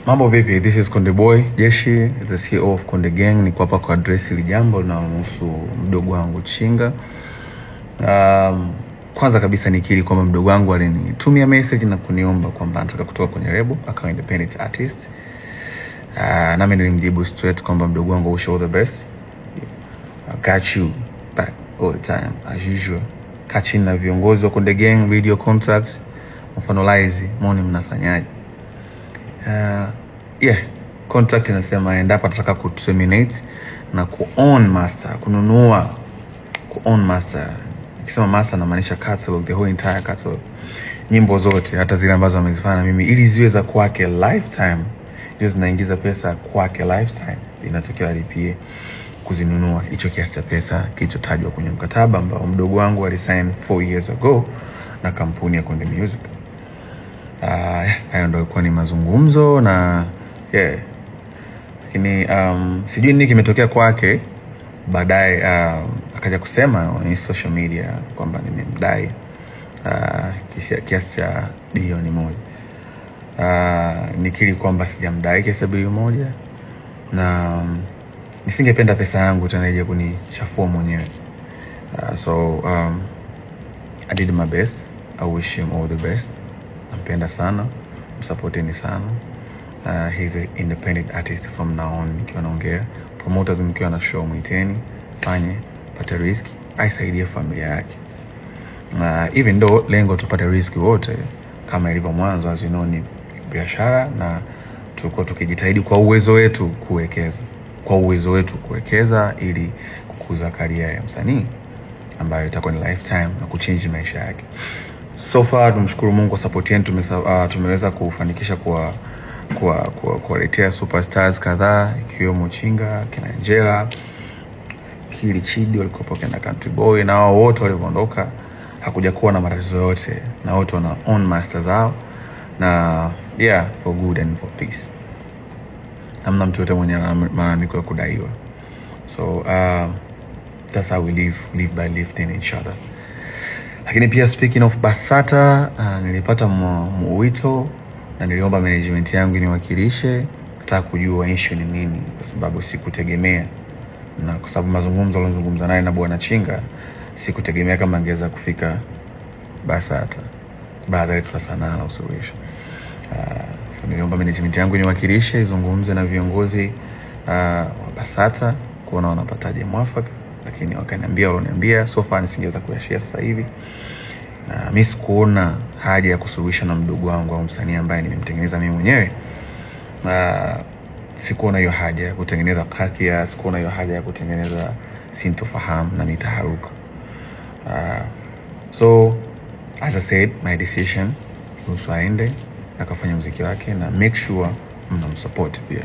Mambo vipi? This is Konde Boy Jeshi, the CEO of Konde Gang. Niko hapa kwa address hili jambo linalohusu mdogo wangu Chinga. Kwanza kabisa nikiri kwamba mdogo wangu alinitumia message na kuniomba kwamba anataka kutoka kwenye label akawa independent artist. Nami nilimjibu straight kwamba mdogo wangu, wish all the best. I got you back all the time as usual. Kachini na viongozi wa Konde Gang, video contacts, mfanolize, mwone mnafanyaje. Contract inasema endapo atataka kuterminate na ku-own master, kununua ku-own master. Nikisema master namaanisha catalog, the whole entire catalog. Nyimbo zote hata zile ambazo amezifanya mimi ili ziwe za kwake lifetime. Hizo zinaingiza pesa kwake lifetime. Inatokea alipie kuzinunua hicho kiasi cha pesa kilichotajwa kwenye mkataba ambao mdogo wangu alisign 4 years ago na kampuni ya Konde Music. Hayo ndio ilikuwa ni mazungumzo na lakini sijui nini kimetokea kwake. Baadaye akaja kusema kwenye social media kwamba nimemdai kiasi cha bilioni 1. Nikiri kwamba sijamdai kiasi cha bilioni 1 na nisingependa pesa yangu tena ije kunichafua mwenyewe. I did my best. I wish him all the best. Nampenda sana, msupporteni sana. He's an independent artist from now on. Nikiwa naongea promoters, mkiwa na show mwiteni, fanye pata risk, aisaidie familia yake. Even though lengo tupate risk wote kama ilivyo mwanzo, as you know, ni biashara na tulikuwa tukijitahidi kwa uwezo wetu kuwekeza ili kukuza career ya msanii ambayo itakuwa ni lifetime na kuchange maisha yake. So far tumshukuru Mungu kwa support yetu, tumeweza kufanikisha kuwaletea superstars kadhaa ikiwemo Chinga, kina Angela, Kili Chidi walikopo na Country Boy, na wao wote waliondoka hakuja kuwa na matatizo yote, na wote wana own masters zao na for good and for peace. Hamna mtu yote mwenye malalamiko ya kudaiwa. So that's how we live by lifting each other. Lakini pia speaking of BASATA, nilipata mwito na niliomba management yangu niwakilishe, nataka kujua issue ni nini, kwa sababu sikutegemea, na kwa sababu mazungumzo alizungumza naye na bwana Chinga, sikutegemea kama angeweza kufika BASATA baada ya sanaa na usuluhisho. So niliomba management yangu niwakilishe, izungumze na viongozi wa BASATA kuona wanapataje mwafaka, lakini wakaniambia so far nisingeweza kuyashare sasa hivi. Mimi sikuona haja ya kusuluhisha na mdogo wangu au msanii ambaye nimemtengeneza mimi mwenyewe. Sikuona hiyo haja ya kutengeneza kakia, sikuona hiyo haja ya kutengeneza sintofahamu na mitaharuka. So as I said, my decision kuhusu aende akafanya muziki wake na make sure mnamsupport pia.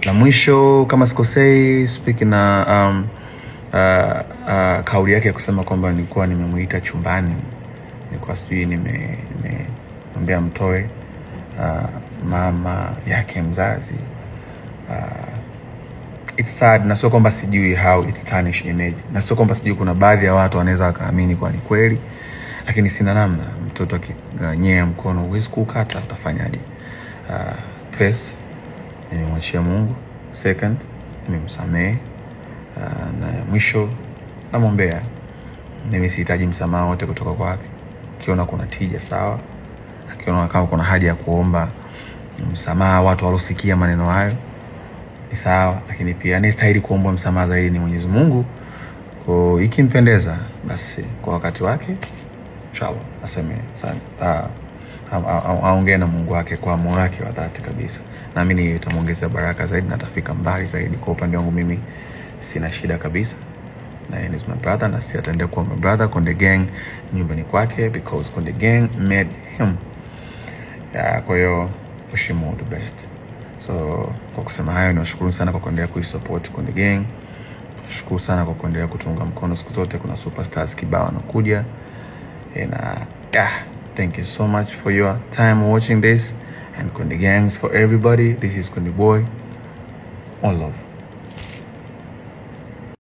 La mwisho kama sikosei, speaking na kauli yake ya kusema kwamba nilikuwa nimemuita chumbani, nilikuwa sijui nimemwambia mtoe mama yake mzazi. It's sad, na sio kwamba sijui how it's tarnish image, na sio kwamba sijui kuna baadhi ya watu wanaweza wakaamini kwa ni kweli, lakini sina namna. Mtoto akiganyea mkono huwezi kukata, utafanyaje? First, nimemwachia Mungu. Second, nimemsamehe. Na mwisho namwombea. Mimi sihitaji msamaha wote kutoka kwake. Akiona kuna tija sawa, akiona kama kuna haja ya kuomba msamaha watu walosikia maneno hayo ni sawa, lakini pia anastahili kuomba msamaha zaidi ni Mwenyezi Mungu. Kwa ikimpendeza basi kwa wakati wake inshallah aseme sana, aongee na Mungu wake kwa moyo wake wa dhati kabisa. Naamini itamuongezea baraka zaidi na atafika mbali zaidi. Kwa upande wangu mimi sina shida kabisa, na yeye ni my brother na si ataendelea kuwa my brother. Konde Gang nyumbani kwake, because Konde Gang made him. Kwa hiyo wish him all the best. So kwa kusema hayo, nashukuru sana kwa kuendelea kuisupport Konde Gang. Nashukuru sana kwa kuendelea kutunga mkono siku zote. Kuna superstars kibao wanakuja, and thank you so much for your time watching this. And Konde Gangs for everybody. This is Konde Boy. All love.